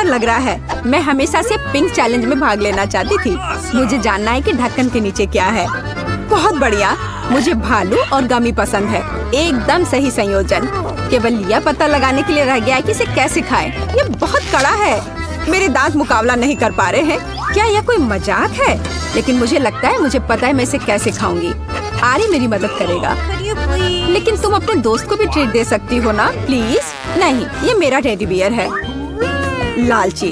लग रहा है। मैं हमेशा से पिंक चैलेंज में भाग लेना चाहती थी। मुझे जानना है कि ढक्कन के नीचे क्या है। बहुत बढ़िया, मुझे भालू और गमी पसंद है। एकदम सही संयोजन। केवल यह पता लगाने के लिए रह गया है कि इसे कैसे खाएं। ये बहुत कड़ा है। मेरे दांत मुकाबला नहीं कर पा रहे हैं। क्या यह कोई मजाक है? लेकिन मुझे लगता है मुझे पता है मैं इसे कैसे खाऊंगी। आरी मेरी मदद करेगा। लेकिन तुम अपने दोस्त को भी ट्रीट दे सकती हो ना, प्लीज। नहीं, ये मेरा टेडी बियर है। लालची।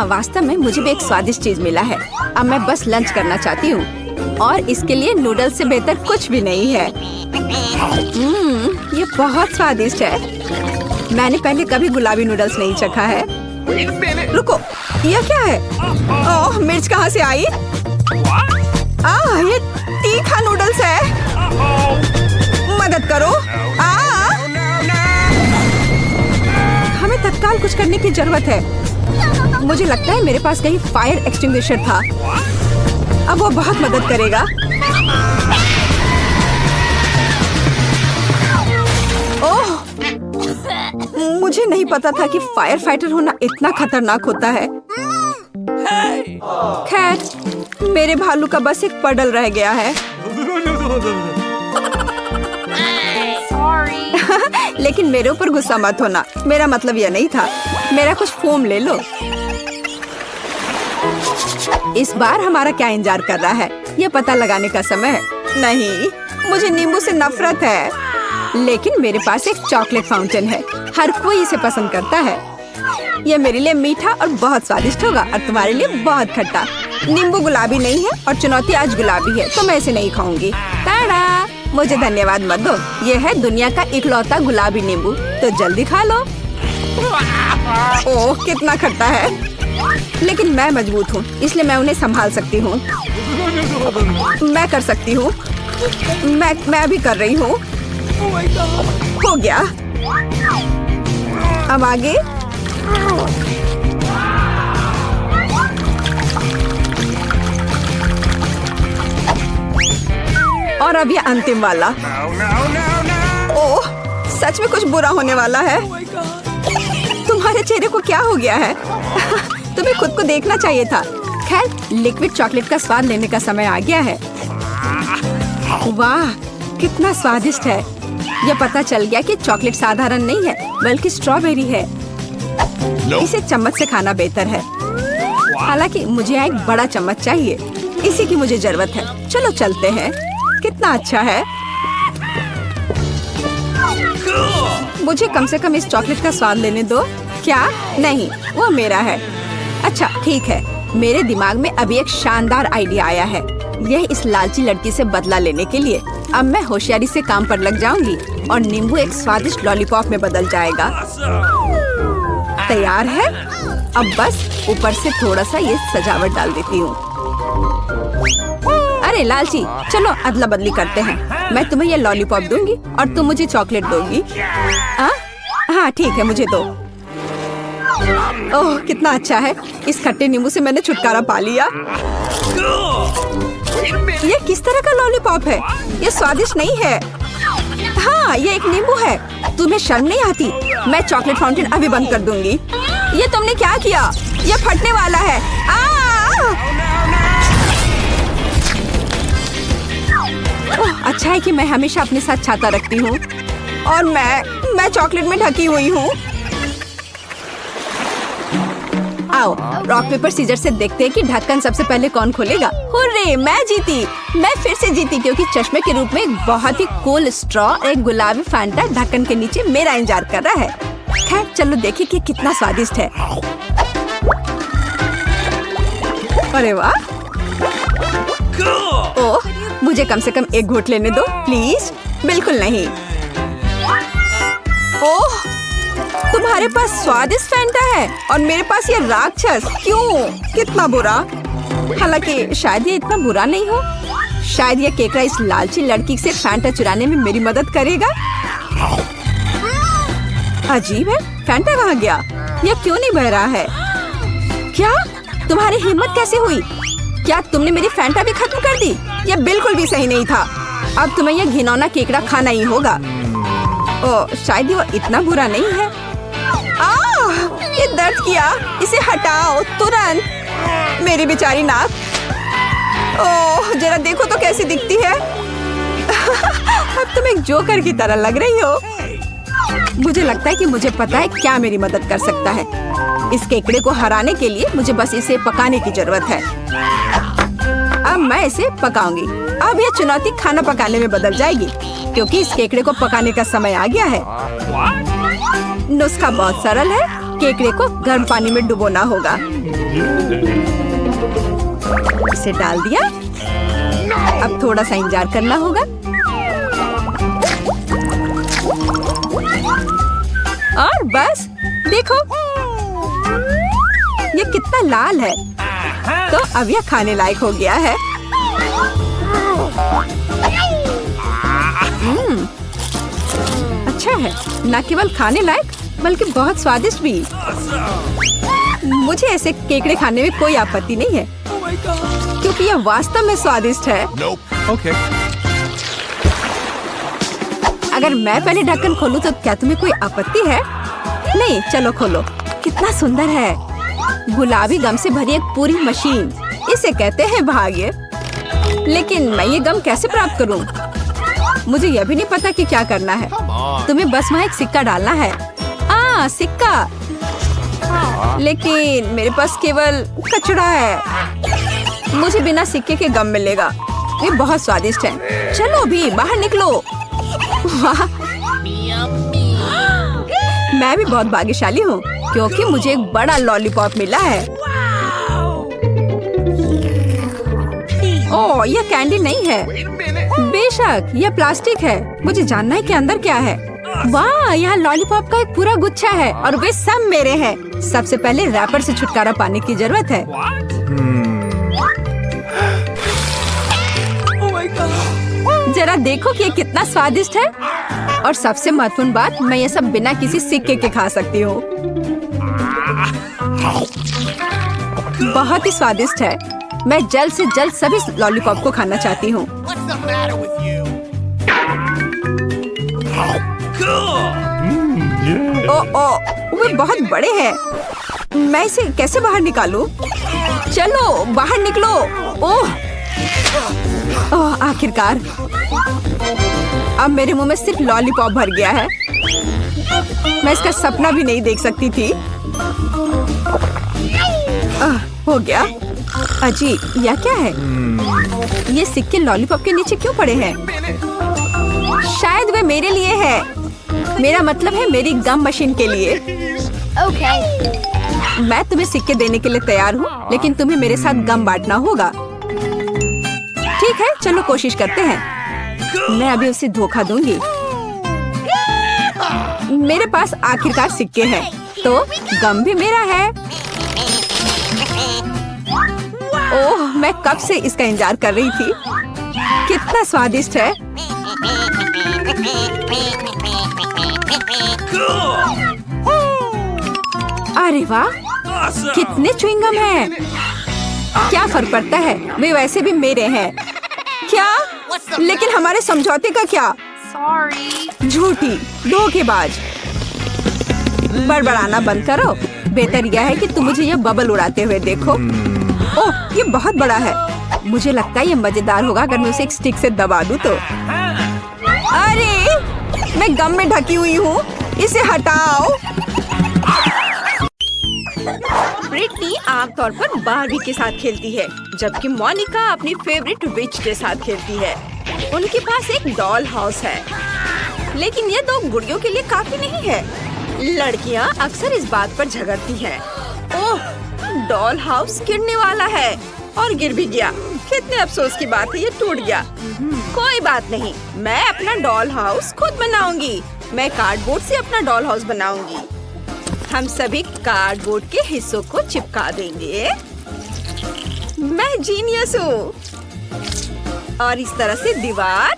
वास्तव में मुझे भी एक स्वादिष्ट चीज मिला है। अब मैं बस लंच करना चाहती हूँ और इसके लिए नूडल्स से बेहतर कुछ भी नहीं है। ये बहुत स्वादिष्ट है। मैंने पहले कभी गुलाबी नूडल्स नहीं चखा है। रुको, यह क्या है? ओह, मिर्च कहाँ से आई? ये तीखा नूडल्स है। मदद करो। हमें तत्काल कुछ करने की जरूरत है। मुझे लगता है मेरे पास कहीं फायर एक्सटिंग्विशर था। अब वो बहुत मदद करेगा। ओह, मुझे नहीं पता था कि फायर फाइटर होना इतना खतरनाक होता है। खैर, मेरे भालू का बस एक पडल रह गया है। लेकिन मेरे ऊपर गुस्सा मत होना। मेरा मतलब यह नहीं था। मेरा कुछ फोम ले लो। इस बार हमारा क्या इंतजार कर रहा है? यह पता लगाने का समय है। नहीं, मुझे नींबू से नफरत है। लेकिन मेरे पास एक चॉकलेट फाउंटेन है। हर कोई इसे पसंद करता है। यह मेरे लिए मीठा और बहुत स्वादिष्ट होगा और तुम्हारे लिए बहुत खट्टा। नींबू गुलाबी नहीं है और चुनौती आज गुलाबी है, तो मैं इसे नहीं खाऊंगी। ताड़ा! मुझे धन्यवाद मत दो। यह है दुनिया का इकलौता गुलाबी नींबू, तो जल्दी खा लो। ओह, कितना खट्टा है। लेकिन मैं मजबूत हूँ, इसलिए मैं उन्हें संभाल सकती हूँ। मैं कर सकती हूँ। मैं अभी कर रही हूँ। हो गया। अब आगे। और अब ये अंतिम वाला। ओह, सच में कुछ बुरा होने वाला है। तुम्हारे चेहरे को क्या हो गया है? तुम्हें खुद को देखना चाहिए था। खैर, लिक्विड चॉकलेट का स्वाद लेने का समय आ गया है। वाह, कितना स्वादिष्ट है। यह पता चल गया कि चॉकलेट साधारण नहीं है, बल्कि स्ट्रॉबेरी है। इसे चम्मच से खाना बेहतर है। हालांकि मुझे एक बड़ा चम्मच चाहिए। इसी की मुझे जरूरत है। चलो चलते हैं। कितना अच्छा है। मुझे कम से कम इस चॉकलेट का स्वाद लेने दो। क्या? नहीं, वो मेरा है। अच्छा, ठीक है। मेरे दिमाग में अभी एक शानदार आइडिया आया है। यह इस लालची लड़की से बदला लेने के लिए। अब मैं होशियारी से काम पर लग जाऊंगी और नींबू एक स्वादिष्ट लॉलीपॉप में बदल जाएगा। तैयार है। अब बस ऊपर से थोड़ा सा ये सजावट डाल देती हूँ। अरे लालची, चलो अदला बदली करते हैं। मैं तुम्हें ये लॉलीपॉप दूंगी और तुम मुझे चॉकलेट दोगी। हाँ ठीक है, मुझे दो। ओह, कितना अच्छा है। इस खट्टे नींबू से मैंने छुटकारा पा लिया। ये किस तरह का लॉलीपॉप है? ये स्वादिष्ट नहीं है। हाँ, ये एक नींबू है। तुम्हें शर्म नहीं आती? मैं चॉकलेट फाउंटेन अभी बंद कर दूंगी। ये तुमने क्या किया? ये फटने वाला है। ओह, अच्छा है कि मैं हमेशा अपने साथ छाता रखती हूँ और मैं चॉकलेट में ढकी हुई हूँ। आओ, रॉक पेपर सीजर से देखते हैं कि ढक्कन सबसे पहले कौन खोलेगा। हुर्रे, मैं जीती। मैं फिर से जीती क्योंकि चश्मे के रूप में एक बहुत ही कूल स्ट्रॉ और एक गुलाबी फैंटा ढक्कन के नीचे मेरा इंतजार कर रहा है। खैर, चलो देखिए कि कितना स्वादिष्ट है। अरे वाह। ओह, मुझे कम से कम एक घूंट लेने दो प्लीज। बिल्कुल नहीं। ओह, तुम्हारे पास स्वादिष्ट फैंटा है और मेरे पास ये राक्षस। क्यों? कितना बुरा। हालांकि शायद ये इतना बुरा नहीं हो। शायद ये केकड़ा इस लालची लड़की से फैंटा चुराने में मेरी मदद करेगा। अजीब है, फैंटा कहाँ गया? ये क्यों नहीं बह रहा है? क्या? तुम्हारी हिम्मत कैसे हुई? क्या तुमने मेरी फैंटा भी खत्म कर दी? ये बिल्कुल भी सही नहीं था। अब तुम्हें यह घिनौना केकड़ा खाना ही होगा। ओह, शायद वो इतना बुरा नहीं है। ये दर्द दर्द किया। इसे हटाओ तुरंत। मेरी बेचारी नाक। ओह, जरा देखो तो कैसी दिखती है। अब तुम एक जोकर की तरह लग रही हो। मुझे लगता है कि मुझे पता है क्या मेरी मदद कर सकता है। इस केकड़े को हराने के लिए मुझे बस इसे पकाने की जरूरत है। अब मैं इसे पकाऊंगी। अब यह चुनौती खाना पकाने में बदल जाएगी, क्योंकि इस केकड़े को पकाने का समय आ गया है। नुस्खा बहुत सरल है। केकड़े को गर्म पानी में डुबोना होगा। इसे डाल दिया। अब थोड़ा सा इंतजार करना होगा। और बस देखो, ये कितना लाल है। तो अब यह खाने लायक हो गया है। अच्छा है, न केवल खाने लायक बल्कि बहुत स्वादिष्ट भी। मुझे ऐसे केकड़े खाने में कोई आपत्ति नहीं है, क्योंकि यह वास्तव में स्वादिष्ट है। Okay. अगर मैं पहले ढक्कन खोलूं तो क्या तुम्हें कोई आपत्ति है? नहीं, चलो खोलो। कितना सुंदर है। गुलाबी गम से भरी एक पूरी मशीन। इसे कहते हैं भाग्य। लेकिन मैं ये गम कैसे प्राप्त करूं? मुझे यह भी नहीं पता कि क्या करना है। तुम्हें बस वहाँ एक सिक्का डालना है। सिक्का। लेकिन मेरे पास केवल कचड़ा है। मुझे बिना सिक्के के गम मिलेगा। ये बहुत स्वादिष्ट है। चलो भी बाहर निकलो। वाह, मैं भी बहुत भाग्यशाली हूँ, क्योंकि मुझे एक बड़ा लॉलीपॉप मिला है। ओह, यह कैंडी नहीं है। बेशक, यह प्लास्टिक है। मुझे जानना है कि अंदर क्या है। वाह, यहाँ लॉलीपॉप का एक पूरा गुच्छा है और वे सब मेरे हैं। सबसे पहले रैपर से छुटकारा पाने की जरूरत है। जरा देखो कि ये कितना स्वादिष्ट है। और सबसे महत्वपूर्ण बात, मैं ये सब बिना किसी सिक्के के खा सकती हूँ। बहुत ही स्वादिष्ट है। मैं जल्द से जल्द सभी लॉलीपॉप को खाना चाहती हूँ। वे बहुत बड़े हैं। मैं इसे कैसे बाहर निकालूं? चलो बाहर निकलो। ओह, आखिरकार अब मेरे मुंह में सिर्फ लॉलीपॉप भर गया है। मैं इसका सपना भी नहीं देख सकती थी। हो गया। अजी, यह क्या है? ये सिक्के लॉलीपॉप के नीचे क्यों पड़े हैं? शायद वे मेरे लिए है। मेरा मतलब है मेरी गम मशीन के लिए। मैं तुम्हें सिक्के देने के लिए तैयार हूँ, लेकिन तुम्हें मेरे साथ गम बांटना होगा। ठीक है, चलो कोशिश करते हैं। मैं अभी उसे धोखा दूंगी। मेरे पास आखिरकार सिक्के हैं, तो गम भी मेरा है। ओह, मैं कब से इसका इंतजार कर रही थी। कितना स्वादिष्ट है। अरे वाह, कितने च्युइंगम हैं। क्या फर्क पड़ता है, वे वैसे भी मेरे हैं। क्या? लेकिन हमारे समझौते का क्या? झूठी, धोखेबाज। बड़बड़ाना बंद करो। बेहतर यह है कि तुम मुझे यह बबल उड़ाते हुए देखो। ओह, ये बहुत बड़ा है। मुझे लगता है ये मजेदार होगा अगर मैं उसे एक स्टिक से दबा दूं तो। अरे, मैं गम में ढकी हुई हूँ। इसे हटाओ। ब्रिटनी आमतौर पर बारबी के साथ खेलती है, जबकि मोनिका अपनी फेवरेट विच के साथ खेलती है। उनके पास एक डॉल हाउस है, लेकिन ये दो गुड़ियों के लिए काफी नहीं है। लड़कियां अक्सर इस बात पर झगड़ती हैं। ओह, डॉल हाउस गिरने वाला है और गिर भी गया। कितने अफसोस की बात है, ये टूट गया। कोई बात नहीं, मैं अपना डॉल हाउस खुद बनाऊंगी। मैं कार्डबोर्ड से अपना डॉल हाउस बनाऊंगी। हम सभी कार्डबोर्ड के हिस्सों को चिपका देंगे। मैं जीनियस हूँ। और इस तरह से दीवार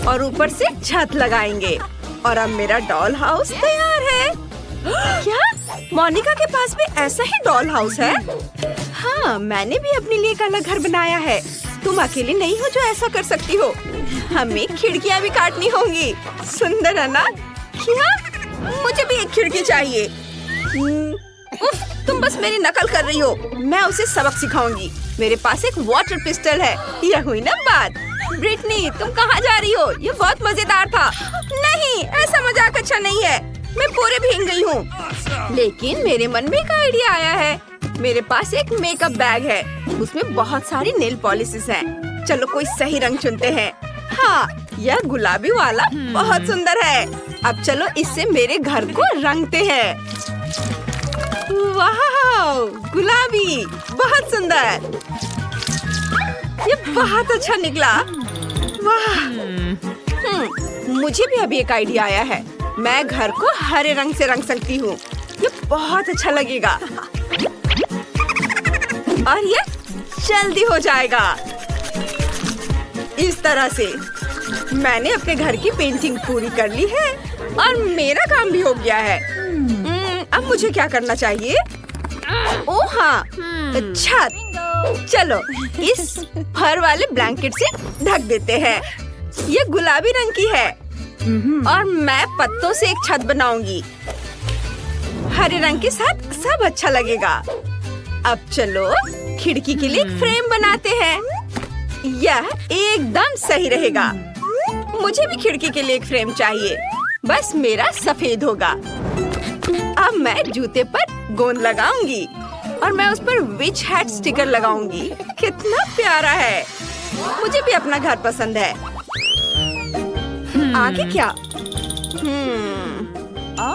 और ऊपर से छत लगाएंगे और अब मेरा डॉल हाउस तैयार है। क्या मोनिका के पास भी ऐसा ही डॉल हाउस है? हाँ, मैंने भी अपने लिए एक अलग घर बनाया है। तुम अकेले नहीं हो जो ऐसा कर सकती हो। हमें खिड़कियाँ भी काटनी होंगी। सुंदर है ना? क्या? मुझे भी एक खिड़की चाहिए। उफ, तुम बस मेरी नकल कर रही हो। मैं उसे सबक सिखाऊंगी। मेरे पास एक वाटर पिस्टल है। यह हुई ना बात। ब्रिटनी, तुम कहाँ जा रही हो? ये बहुत मजेदार था। नहीं, ऐसा मजाक अच्छा नहीं है। मैं पूरे भीग गई हूँ। लेकिन मेरे मन में एक आइडिया आया है। मेरे पास एक मेकअप बैग है। उसमें बहुत सारी नेल पॉलिशेस हैं। चलो कोई सही रंग चुनते हैं। हाँ, यह गुलाबी वाला बहुत सुंदर है। अब चलो इससे मेरे घर को रंगते हैं। वाह, गुलाबी, बहुत सुंदर। ये बहुत अच्छा निकला। वाह। मुझे भी अभी एक आइडिया आया है। मैं घर को हरे रंग से रंग सकती हूँ। ये बहुत अच्छा लगेगा और ये जल्दी हो जाएगा। इस तरह से मैंने अपने घर की पेंटिंग पूरी कर ली है और मेरा काम भी हो गया है। अब मुझे क्या करना चाहिए? ओह हाँ, छत। चलो इस फर वाले ब्लैंकेट से ढक देते हैं। ये गुलाबी रंग की है और मैं पत्तों से एक छत बनाऊंगी। हरे रंग के साथ सब अच्छा लगेगा। अब चलो खिड़की के लिए एक फ्रेम बनाते हैं। यह एकदम सही रहेगा। मुझे भी खिड़की के लिए एक फ्रेम चाहिए। बस मेरा सफेद होगा। अब मैं जूते पर गोंद लगाऊंगी और मैं उस पर विच हैट स्टिकर लगाऊंगी। कितना प्यारा है। मुझे भी अपना घर पसंद है। आगे क्या?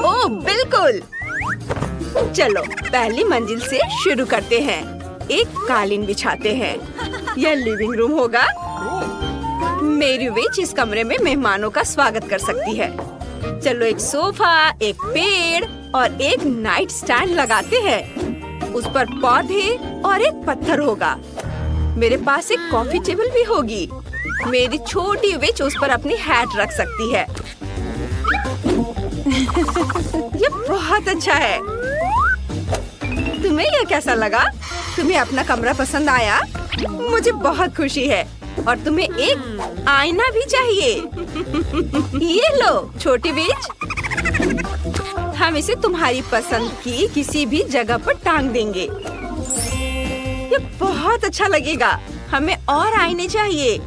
ओह बिल्कुल। चलो पहली मंजिल से शुरू करते हैं। एक कालीन बिछाते हैं। यह लिविंग रूम होगा। मेरी विच इस कमरे में मेहमानों का स्वागत कर सकती है। चलो एक सोफा, एक पेड़ और एक नाइट स्टैंड लगाते हैं। उस पर पौधे और एक पत्थर होगा। मेरे पास एक कॉफी टेबल भी होगी। मेरी छोटी विच उस पर अपनी हैट रख सकती है। ये बहुत अच्छा है। तुम्हें यह कैसा लगा? तुम्हें अपना कमरा पसंद आया? मुझे बहुत खुशी है। और तुम्हें एक आईना भी चाहिए। ये लो छोटी विच। हम इसे तुम्हारी पसंद की किसी भी जगह पर टांग देंगे। ये बहुत अच्छा लगेगा। हमें और आईने चाहिए।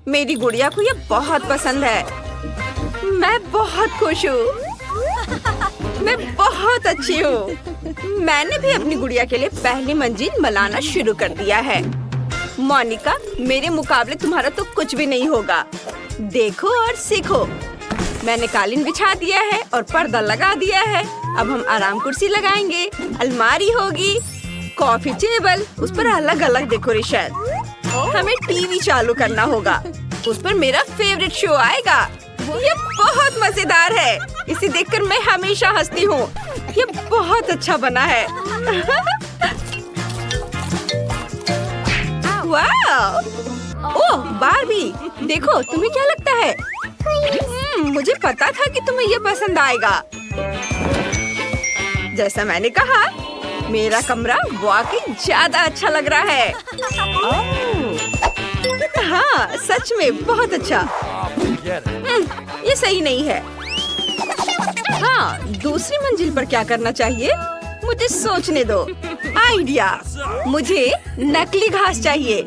मेरी गुड़िया को ये बहुत पसंद है। मैं बहुत खुश हूँ। मैं बहुत अच्छी हूँ। मैंने भी अपनी गुड़िया के लिए पहली मंजिल बनाना शुरू कर दिया है। मोनिका, मेरे मुकाबले तुम्हारा तो कुछ भी नहीं होगा। देखो और सीखो। मैंने कालीन बिछा दिया है और पर्दा लगा दिया है। अब हम आराम कुर्सी लगाएंगे। अलमारी होगी, कॉफी टेबल, उस पर अलग अलग डेकोरेशन। हमें टीवी चालू करना होगा। उस पर मेरा फेवरेट शो आएगा। ये बहुत मजेदार है। इसे देखकर मैं हमेशा हंसती हूँ। ये बहुत अच्छा बना है। वाह! ओह बार्बी, देखो तुम्हें क्या लगता है? मुझे पता था कि तुम्हें ये पसंद आएगा। जैसा मैंने कहा, मेरा कमरा वाकई ज्यादा अच्छा लग रहा है। हाँ सच में बहुत अच्छा। ये सही नहीं है। हाँ, दूसरी मंजिल पर क्या करना चाहिए? मुझे सोचने दो। आइडिया, मुझे नकली घास चाहिए।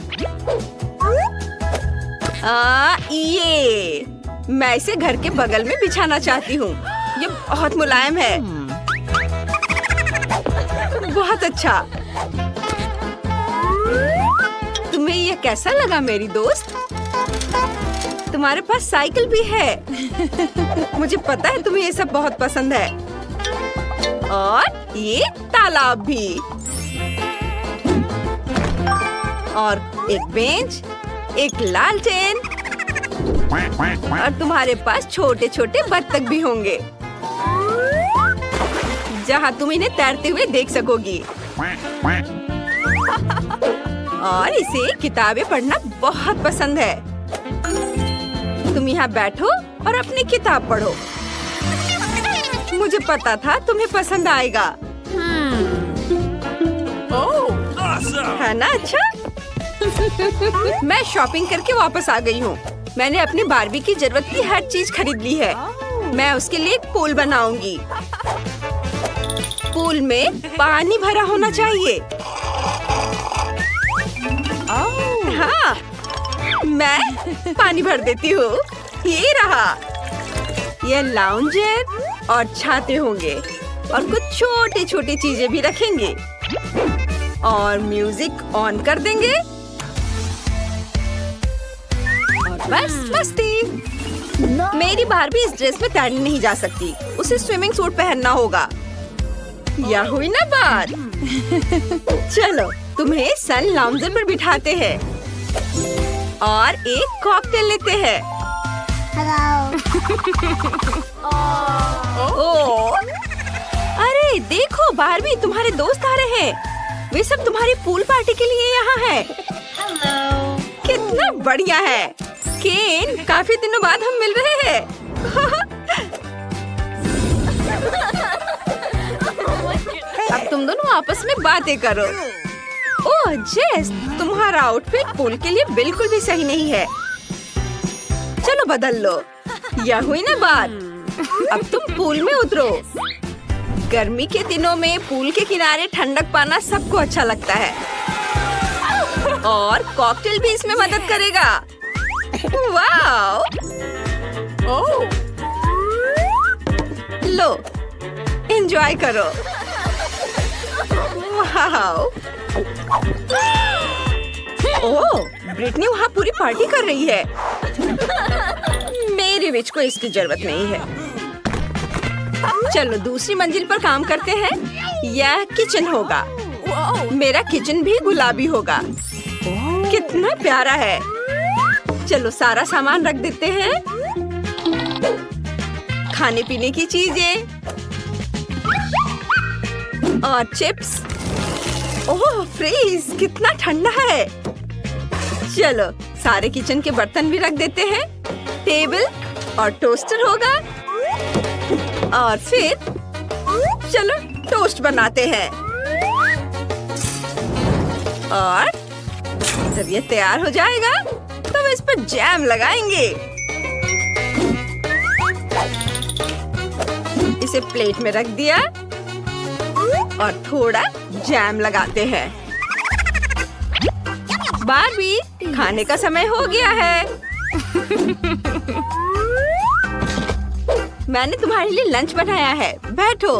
ये मैं इसे घर के बगल में बिछाना चाहती हूँ। ये बहुत मुलायम है। बहुत अच्छा। तुम्हें ये कैसा लगा मेरी दोस्त? तुम्हारे पास साइकिल भी है। मुझे पता है तुम्हें ये सब बहुत पसंद है। और ये तालाब भी। और एक बेंच, एक लालटेन और तुम्हारे पास छोटे छोटे बत्तख भी होंगे जहाँ तुम इन्हें तैरते हुए देख सकोगी। और इसे किताबें पढ़ना बहुत पसंद है। तुम यहाँ बैठो और अपनी किताब पढ़ो। मुझे पता था तुम्हें पसंद आएगा। है ना अच्छा? मैं शॉपिंग करके वापस आ गई हूँ। मैंने अपनी बार्बी की जरूरत की हर चीज खरीद ली है। मैं उसके लिए एक पूल बनाऊंगी। पूल में पानी भरा होना चाहिए। हाँ, मैं पानी भर देती हूँ। ये रहा। ये लाउंजर और छाते होंगे और कुछ छोटी छोटी चीजें भी रखेंगे और म्यूजिक ऑन कर देंगे और बस मस्ती। मेरी बारबी इस ड्रेस में तैरने नहीं जा सकती, उसे स्विमिंग सूट पहनना होगा। यह हुई ना बात। चलो तुम्हें सन लाउंजर पर बिठाते हैं और एक कॉकटेल लेते हैं। ओह, अरे देखो बारबी, तुम्हारे दोस्त आ रहे हैं। वे सब तुम्हारी पूल पार्टी के लिए यहाँ हैं। कितना बढ़िया है केन, काफी दिनों बाद हम मिल रहे हैं। अब तुम दोनों आपस में बातें करो। ओह जेस, तुम्हारा आउटफिट पूल के लिए बिल्कुल भी सही नहीं है। चलो बदल लो। यह हुई ना बात। अब तुम पूल में उतरो। गर्मी के दिनों में पूल के किनारे ठंडक पाना सबको अच्छा लगता है और कॉकटेल भी इसमें मदद करेगा। वाओ! ओह! लो, एंजॉय करो। वाओ! ओह, ब्रिटनी वहाँ पूरी पार्टी कर रही है। मेरे विच को इसकी जरूरत नहीं है। चलो दूसरी मंजिल पर काम करते हैं। यह किचन होगा। मेरा किचन भी गुलाबी होगा। कितना प्यारा है। चलो सारा सामान रख देते हैं। खाने पीने की चीजें और चिप्स। ओह फ्रीज, कितना ठंडा है। चलो सारे किचन के बर्तन भी रख देते हैं। टेबल और टोस्टर होगा और फिर चलो टोस्ट बनाते हैं और जब ये तैयार हो जाएगा तो इस पर जैम लगाएंगे। इसे प्लेट में रख दिया और थोड़ा जैम लगाते हैं। बारबी, खाने का समय हो गया है। मैंने तुम्हारे लिए लंच बनाया है। बैठो,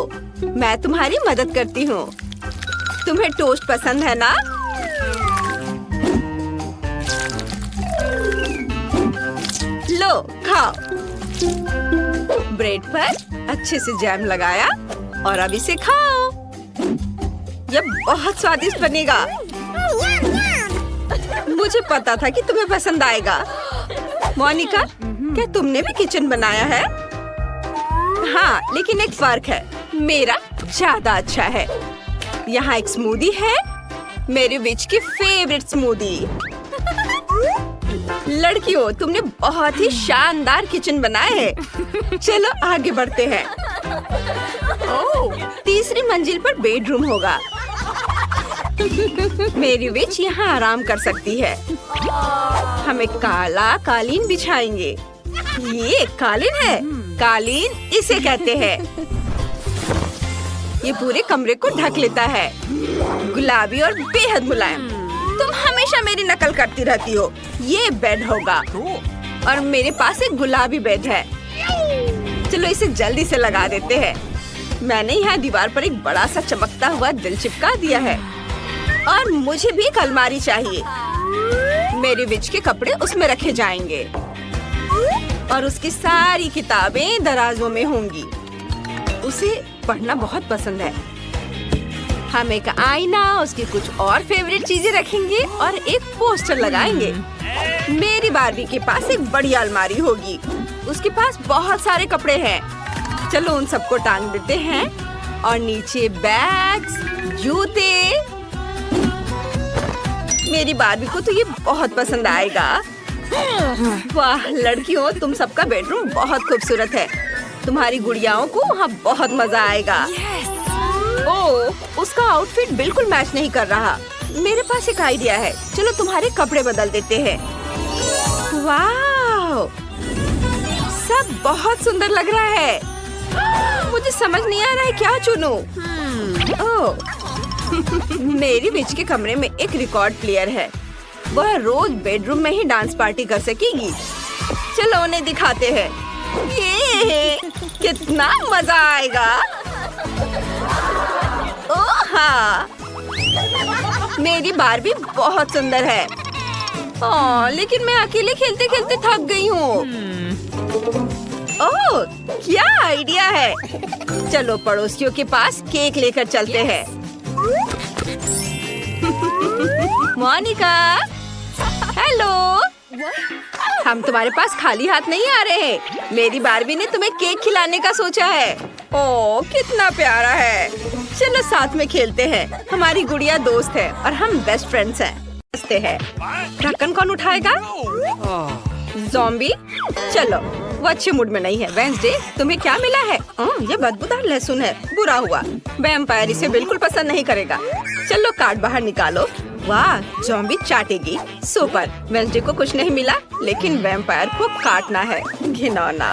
मैं तुम्हारी मदद करती हूँ। तुम्हें टोस्ट पसंद है ना? लो खाओ। ब्रेड पर अच्छे से जैम लगाया और अब इसे खाओ। यह बहुत स्वादिष्ट बनेगा। मुझे पता था कि तुम्हें पसंद आएगा। मोनिका, क्या तुमने भी किचन बनाया है? हाँ, लेकिन एक फर्क है, मेरा ज्यादा अच्छा है। यहाँ एक स्मूदी है, मेरे विच की फेवरेट स्मूदी। लड़कियों, तुमने बहुत ही शानदार किचन बनाया है। चलो आगे बढ़ते हैं। ओह, तीसरी मंजिल पर बेडरूम होगा। मेरी विच यहाँ आराम कर सकती है। हम एक काला कालीन बिछाएंगे। ये कालीन है। कालीन इसे कहते हैं। ये पूरे कमरे को ढक लेता है। गुलाबी और बेहद मुलायम। तुम हमेशा मेरी नकल करती रहती हो। ये बेड होगा और मेरे पास एक गुलाबी बेड है। चलो इसे जल्दी से लगा देते हैं। मैंने यहाँ दीवार पर एक बड़ा सा चमकता हुआ दिल चिपका दिया है और मुझे भी एक अलमारी चाहिए। मेरे विच के कपड़े उसमें रखे जाएंगे और उसकी सारी किताबें दराजों में होंगी। उसे पढ़ना बहुत पसंद है। हम एक आईना, उसकी कुछ और फेवरेट चीजें रखेंगे और एक पोस्टर लगाएंगे। मेरी बारबी के पास एक बड़ी अलमारी होगी। उसके पास बहुत सारे कपड़े हैं। चलो उन सबको टांग देते हैं और नीचे बैग्स, जूते। मेरी बारबी को तो ये बहुत पसंद आएगा। वाह लड़कियों, तुम सबका बेडरूम बहुत खूबसूरत है। तुम्हारी गुड़ियाओं को वहाँ बहुत मजा आएगा। ओह, उसका आउटफिट बिल्कुल मैच नहीं कर रहा। मेरे पास एक आइडिया है। चलो तुम्हारे कपड़े बदल देते हैं। वाह, सब बहुत सुंदर लग रहा है। मुझे समझ नहीं आ रहा है क्या चुनूं। ओह, मेरी बीच के कमरे में एक रिकॉर्ड प्लेयर है। वह रोज बेडरूम में ही डांस पार्टी कर सकेगी। चलो उन्हें दिखाते हैं। ये कितना मजा आएगा। ओह हाँ, मेरी बारबी बहुत सुंदर है। लेकिन मैं अकेले खेलते खेलते थक गई हूँ। ओह, क्या आइडिया है। चलो पड़ोसियों के पास केक लेकर चलते हैं। मोनिका, हेलो। हम तुम्हारे पास खाली हाथ नहीं आ रहे हैं। मेरी बारबी ने तुम्हें केक खिलाने का सोचा है। ओह, कितना प्यारा है। चलो साथ में खेलते हैं। हमारी गुड़िया दोस्त है और हम बेस्ट फ्रेंड्स हैं। ढक्कन कौन उठाएगा? ज़ॉम्बी। चलो, वो अच्छे मूड में नहीं है। वेंसडे, तुम्हें क्या मिला है? ये बदबूदार लहसुन है। बुरा हुआ, वैम्पायर इसे बिल्कुल पसंद नहीं करेगा। चलो कार्ड बाहर निकालो। वाह, ज़ॉम्बी चाटेगी। सुपर। वेंसडे को कुछ नहीं मिला, लेकिन वैम्पायर को काटना है। घिनौना।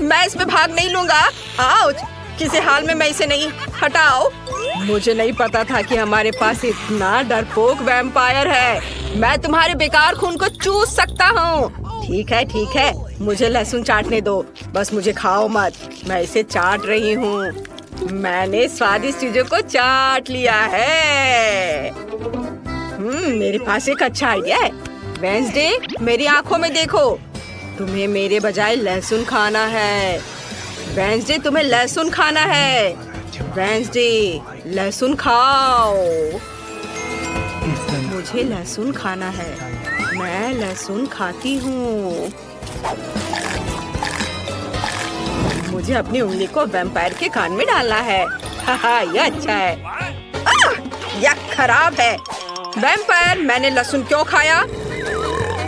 मैं इसमें भाग नहीं लूंगा। आउच, किसी हाल में मैं इसे नहीं। हटाओ। मुझे नहीं पता था कि हमारे पास इतना डरपोक वैम्पायर है। मैं तुम्हारे बेकार खून को चूस सकता हूँ। ठीक है, मुझे लहसुन चाटने दो। बस मुझे खाओ मत। मैं इसे चाट रही हूँ। मैंने स्वादिष्ट चीजों को चाट लिया है। मेरे पास एक अच्छा आइडिया है। वेंसडे, मेरी आंखों में देखो। तुम्हें मेरे बजाय लहसुन खाना है। वेंसडे, तुम्हें लहसुन खाना है। वेंसडे, लहसुन खाओ। मुझे लहसुन खाना है। मैं लहसुन खाती हूँ। मुझे अपनी उंगली को वैम्पायर के कान में डालना है। हाहा, ये अच्छा है। यह खराब है। वैम्पायर, मैंने लहसुन क्यों खाया?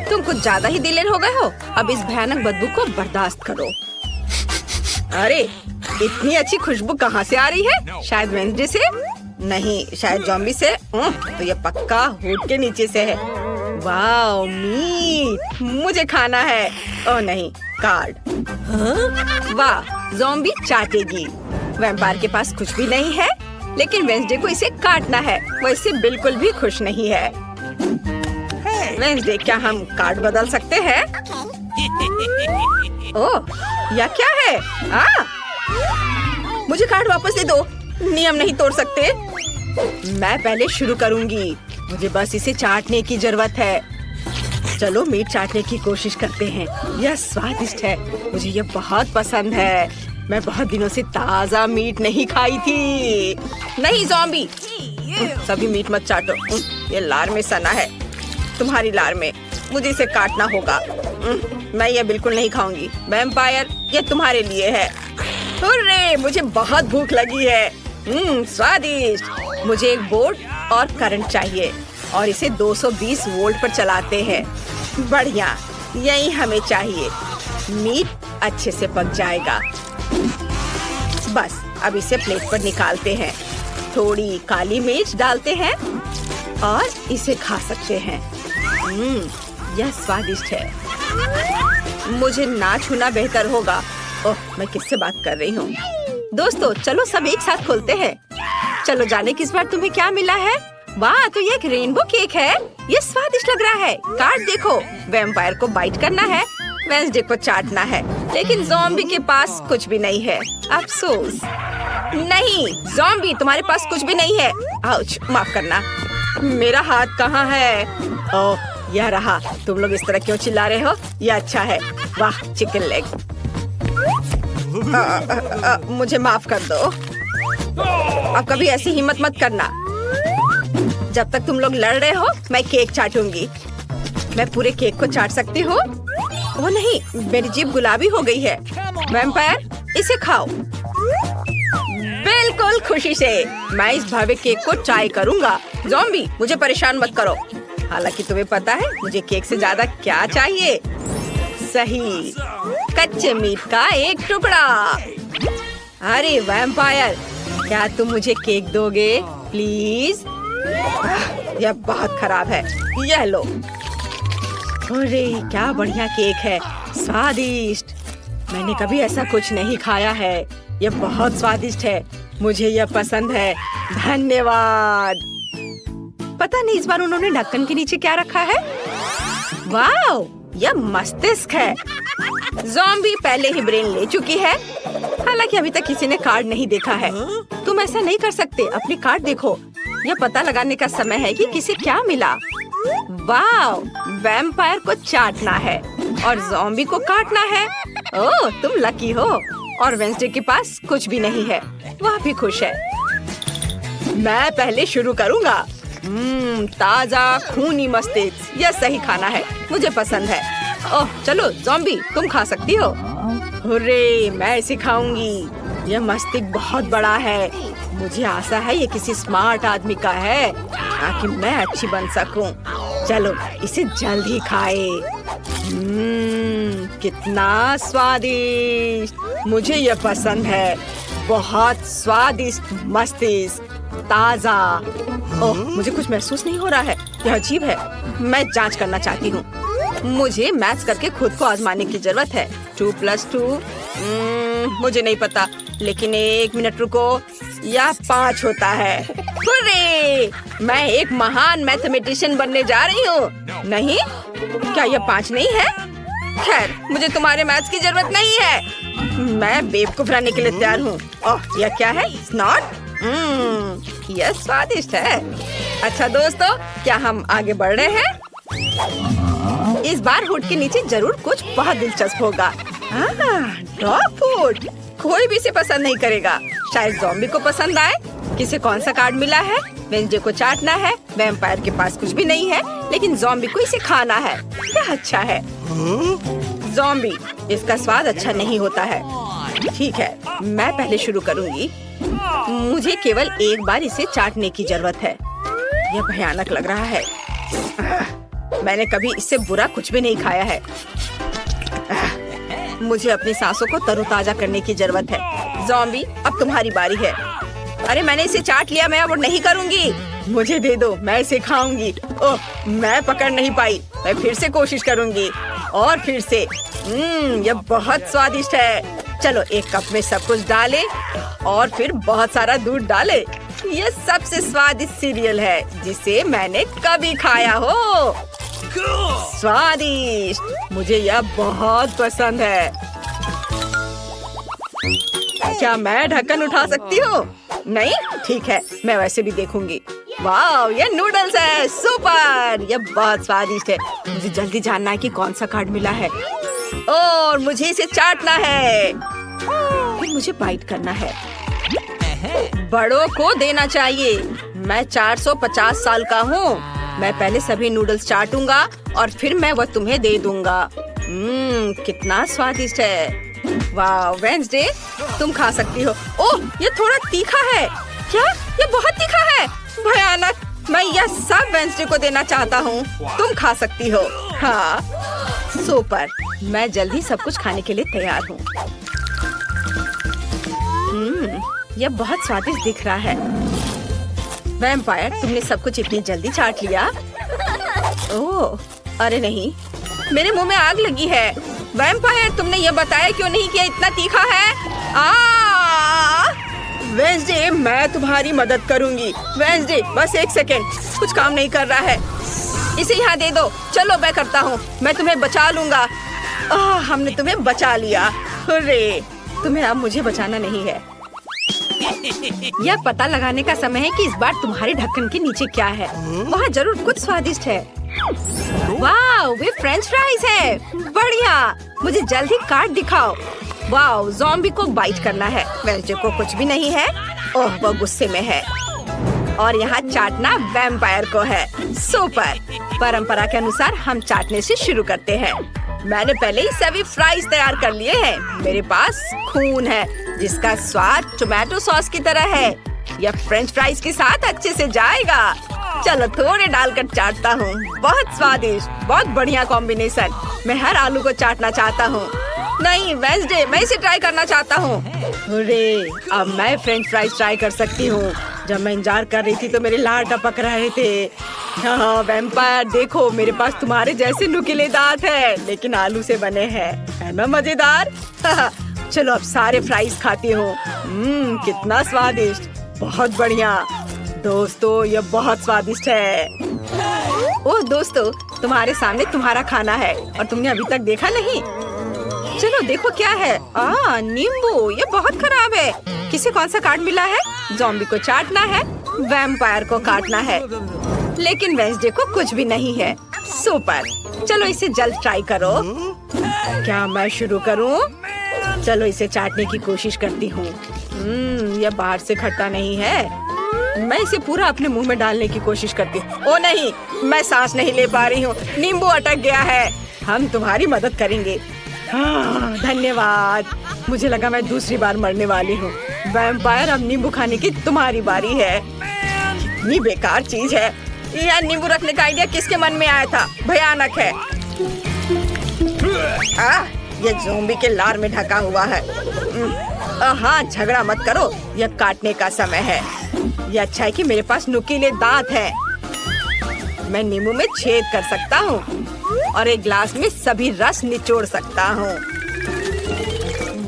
तुम कुछ ज्यादा ही दिलेर हो गए हो। अब इस भयानक बदबू को बर्दाश्त करो। अरे, इतनी अच्छी खुशबू कहाँ से आ रही है? शायद वेंसडे से? नहीं, शायद ज़ॉम्बी से। तो ये पक्का हुड के नीचे से है। वाह, मीट। मुझे खाना है। ओह नहीं, कार्ड। वाह, ज़ॉम्बी चाटेगी। वैम्पायर के पास कुछ भी नहीं है, लेकिन वेंसडे को इसे काटना है। वो इससे बिल्कुल भी खुश नहीं है। वेंसडे, क्या हम कार्ड बदल सकते हैं? ओह, यह क्या है? मुझे कार्ड वापस दे दो। नियम नहीं तोड़ सकते। मैं पहले शुरू करूंगी। मुझे बस इसे चाटने की जरूरत है। चलो मीट चाटने की कोशिश करते हैं। यह स्वादिष्ट है। मुझे यह बहुत पसंद है। मैं बहुत दिनों से ताजा मीट नहीं खाई थी। नहीं ज़ॉम्बी, सभी मीट मत चाटो। ये लार में सना है। तुम्हारी लार में। मुझे इसे काटना होगा। मैं ये बिल्कुल नहीं खाऊंगी। वैम्पायर, ये तुम्हारे लिए है। हुर्रे, मुझे बहुत भूख लगी है। स्वादिष्ट। मुझे एक बोर्ड और करंट चाहिए और इसे 220 वोल्ट पर चलाते हैं। बढ़िया, यही हमें चाहिए। मीट अच्छे से पक जाएगा। बस अब इसे प्लेट पर निकालते हैं। थोड़ी काली मिर्च डालते हैं और इसे खा सकते हैं। यह स्वादिष्ट है। मुझे ना छूना बेहतर होगा। ओह, मैं किससे बात कर रही हूँ? दोस्तों, चलो सब एक साथ खोलते हैं। चलो जाने किस बार तुम्हें क्या मिला है। वाह, तो ये एक रेनबो केक है। ये स्वादिष्ट लग रहा है। कार्ड देखो। वैम्पायर को बाइट करना है, वेंसडे को चाटना है, लेकिन ज़ॉम्बी के पास कुछ भी नहीं है। अफसोस। नहीं ज़ॉम्बी, तुम्हारे पास कुछ भी नहीं है। आउच, माफ करना। मेरा हाथ कहाँ है? ओह, यह रहा। तुम लोग इस तरह क्यों चिल्ला रहे हो? यह अच्छा है। वाह, चिकन लेग। मुझे माफ कर दो। अब कभी ऐसी हिम्मत मत करना। जब तक तुम लोग लड़ रहे हो, मैं केक चाटूंगी। मैं पूरे केक को चाट सकती हूँ। ओह नहीं, मेरी जीभ गुलाबी हो गई है। वैम्पायर, इसे खाओ। बिल्कुल खुशी से। मैं इस भव्य केक को ट्राई करूंगा। ज़ॉम्बी, मुझे परेशान मत करो। हालांकि तुम्हें पता है मुझे केक से ज्यादा क्या चाहिए? सही, कच्चे मीट का एक टुकड़ा। अरे वैम्पायर, क्या तुम मुझे केक दोगे प्लीज? यह बहुत खराब है। यह लो। अरे क्या बढ़िया केक है, स्वादिष्ट। मैंने कभी ऐसा कुछ नहीं खाया है। ये बहुत स्वादिष्ट है, मुझे यह पसंद है। धन्यवाद। पता नहीं इस बार उन्होंने ढक्कन के नीचे क्या रखा है। वाओ, यह मस्तिष्क है। ज़ॉम्बी पहले ही ब्रेन ले चुकी है। हालांकि अभी तक किसी ने कार्ड नहीं देखा है। तुम ऐसा नहीं कर सकते, अपनी कार्ड देखो। यह पता लगाने का समय है कि किसे क्या मिला। वाओ, वैम्पायर को चाटना है और ज़ॉम्बी को काटना है। ओह, तुम लकी हो। और वेंसडे के पास कुछ भी नहीं है, वह भी खुश है। मैं पहले शुरू करूँगा। ताजा खूनी मस्तिष्क, यह सही खाना है, मुझे पसंद है। ओह चलो ज़ॉम्बी, तुम खा सकती हो। हुर्रे, मैं इसे खाऊंगी। यह मस्तिष्क बहुत बड़ा है। मुझे आशा है ये किसी स्मार्ट आदमी का है ताकि मैं अच्छी बन सकूं। चलो इसे जल्द ही खाए। कितना स्वादिष्ट, मुझे यह पसंद है। बहुत स्वादिष्ट मस्तिष्क, ताजा। ओह, मुझे कुछ महसूस नहीं हो रहा है, यह अजीब है। मैं जांच करना चाहती हूँ। मुझे मैथ्स करके खुद को आजमाने की जरूरत है। 2 + 2 मुझे नहीं पता, लेकिन 1 मिनट रुको, यह 5 होता है। हुर्रे! मैं एक महान मैथमेटिशियन बनने जा रही हूँ। नहीं, क्या यह 5 नहीं है? खैर, मुझे तुम्हारे मैथ्स की जरूरत नहीं है। मैं बेवकूफ रहने के लिए तैयार हूँ। ओह, यह क्या है? स्नॉट? यह स्वादिष्ट है। अच्छा दोस्तों, क्या हम आगे बढ़ रहे हैं? इस बार हुड के नीचे जरूर कुछ बहुत दिलचस्प होगा। डॉग फूड, कोई भी इसे पसंद नहीं करेगा। शायद ज़ॉम्बी को पसंद आए। किसे कौन सा कार्ड मिला है? वेंसडे को चाटना है। वैम्पायर के पास कुछ भी नहीं है, लेकिन ज़ॉम्बी को इसे खाना है। क्या अच्छा है। ज़ॉम्बी, इसका स्वाद अच्छा नहीं होता है। ठीक है, मैं पहले शुरू करूंगी। मुझे केवल एक बार इसे चाटने की जरूरत है। यह भयानक लग रहा है। मैंने कभी इससे बुरा कुछ भी नहीं खाया है। मुझे अपनी सांसों को तरोताजा करने की जरूरत है। ज़ॉम्बी, अब तुम्हारी बारी है। अरे मैंने इसे चाट लिया, मैं अब नहीं करूंगी। मुझे दे दो, मैं इसे खाऊंगी। ओह, मैं पकड़ नहीं पाई। मैं फिर से कोशिश करूंगी और फिर से। यह बहुत स्वादिष्ट है। चलो एक कप में सब कुछ डालें और फिर बहुत सारा दूध डालें। यह सबसे स्वादिष्ट सीरियल है जिसे मैंने कभी खाया हो। स्वादिष्ट, मुझे यह बहुत पसंद है। क्या मैं ढक्कन उठा सकती हूँ? नहीं? ठीक है, मैं वैसे भी देखूंगी। वाह, ये नूडल्स है। सुपर, यह बहुत स्वादिष्ट है। मुझे जल्दी जानना है कि कौन सा कार्ड मिला है और मुझे इसे चाटना है। फिर मुझे बाइट करना है। बड़ों को देना चाहिए। मैं 450 साल का हूँ। मैं पहले सभी नूडल्स चाटूंगा और फिर मैं वह तुम्हें दे दूंगा। कितना स्वादिष्ट है। वाह वेंसडे, तुम खा सकती हो। ओह, ये थोड़ा तीखा है। क्या? ये बहुत तीखा है। भयानक। मैं यह सब वेंसडे को देना चाहता हूँ। तुम खा सकती हो। हाँ, सुपर। मैं जल्दी सब कुछ खाने के लिए तैयार हूँ। यह बहुत स्वादिष्ट दिख रहा है। वैम्पायर, तुमने सब कुछ इतनी जल्दी चाट लिया? ओह, अरे नहीं, मेरे मुंह में आग लगी है। वैम्पायर, तुमने ये बताया क्यों नहीं कि इतना तीखा है? वेंसडे, मैं तुम्हारी मदद करूंगी। वेंसडे, बस 1 सेकेंड, कुछ काम नहीं कर रहा है। इसे यहाँ दे दो। चलो मैं करता हूँ, मैं तुम्हें बचा लूंगा। हमने तुम्हें बचा लिया। हुर्रे, तुम्हें अब मुझे बचाना नहीं है। यह पता लगाने का समय है कि इस बार तुम्हारे ढक्कन के नीचे क्या है। वहाँ जरूर कुछ स्वादिष्ट है। वाह, वे फ्रेंच फ्राइज है। बढ़िया, मुझे जल्दी कार्ड दिखाओ। वाह, ज़ॉम्बी को बाइट करना है। वेंसडे को कुछ भी नहीं है। ओह, वह गुस्से में है। और यहाँ चाटना वैम्पायर को है। सुपर। परंपरा के अनुसार हम चाटने से शुरू करते हैं। मैंने पहले ही सभी फ्राइज तैयार कर लिए हैं। मेरे पास खून है जिसका स्वाद टोमेटो सॉस की तरह है। यह फ्रेंच फ्राइज के साथ अच्छे से जाएगा। चलो थोड़े डालकर चाटता हूँ। बहुत स्वादिष्ट, बहुत बढ़िया कॉम्बिनेशन। मैं हर आलू को चाटना चाहता हूँ। नहीं वेंसडे, मैं इसे ट्राई करना चाहता हूँ। अरे, अब मैं फ्रेंच फ्राइज ट्राई कर सकती हूँ। जब मैं इंतजार कर रही थी तो मेरे लार टपक रहे थे। हाँ वैम्पायर, देखो मेरे पास तुम्हारे जैसे नुकीले दांत है, लेकिन आलू से बने हैं। है ना मजेदार? चलो अब सारे फ्राइज खाती हूँ। कितना स्वादिष्ट, बहुत बढ़िया। दोस्तों ये बहुत स्वादिष्ट है। ओह दोस्तों, तुम्हारे सामने तुम्हारा खाना है और तुमने अभी तक देखा नहीं। चलो देखो क्या है। नींबू, ये बहुत खराब है। किसे कौन सा कार्ड मिला है? ज़ॉम्बी को चाटना है, वैम्पायर को काटना है, लेकिन वेंसडे को कुछ भी नहीं है। सुपर, चलो इसे जल्द ट्राई करो। क्या मैं शुरू करूं? चलो इसे चाटने की कोशिश करती हूँ। यह बाहर से खट्टा नहीं है। मैं इसे पूरा अपने मुंह में डालने की कोशिश करती हूँ। ओ नहीं, मैं सांस नहीं ले पा रही हूँ, नींबू अटक गया है। हम तुम्हारी मदद करेंगे। धन्यवाद। मुझे लगा मैं दूसरी बार मरने वाली हूँ। वैम्पायर, अब नींबू खाने की तुम्हारी बारी है। कितनी बेकार चीज है। यह नींबू रखने का आइडिया किसके मन में आया था? भयानक है। ये ज़ॉम्बी के लार में ढका हुआ है। हाँ, झगड़ा मत करो, यह काटने का समय है। यह अच्छा है कि मेरे पास नुकीले दांत हैं। मैं नींबू में छेद कर सकता हूँ और एक ग्लास में सभी रस निचोड़ सकता हूँ।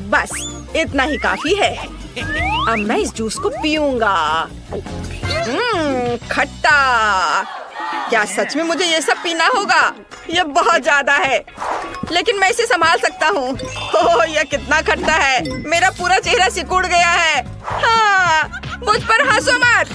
बस इतना ही काफी है। अब मैं इस जूस को पीऊंगा। खट्टा। क्या सच में मुझे ये सब पीना होगा? यह बहुत ज्यादा है, लेकिन मैं इसे संभाल सकता हूँ। ओह, यह कितना खट्टा है। मेरा पूरा चेहरा सिकुड़ गया है। हाँ, मुझ पर हंसो मत।